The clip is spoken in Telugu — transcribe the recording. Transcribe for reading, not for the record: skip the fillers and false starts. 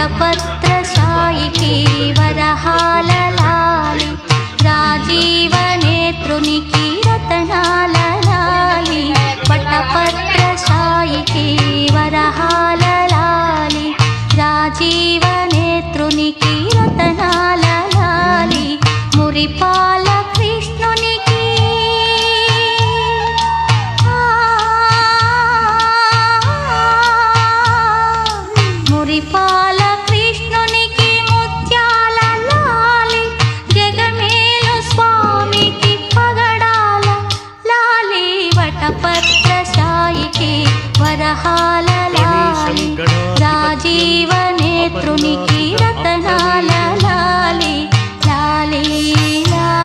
వటపత్రశాయికి వరహాల లాలి రాజీవనేత్రునికి రతనాల లాలి వటపత్రశాయికి వరహాల లాలి రాజీవనేత్రునికి రతనాల లాలి మురిపాల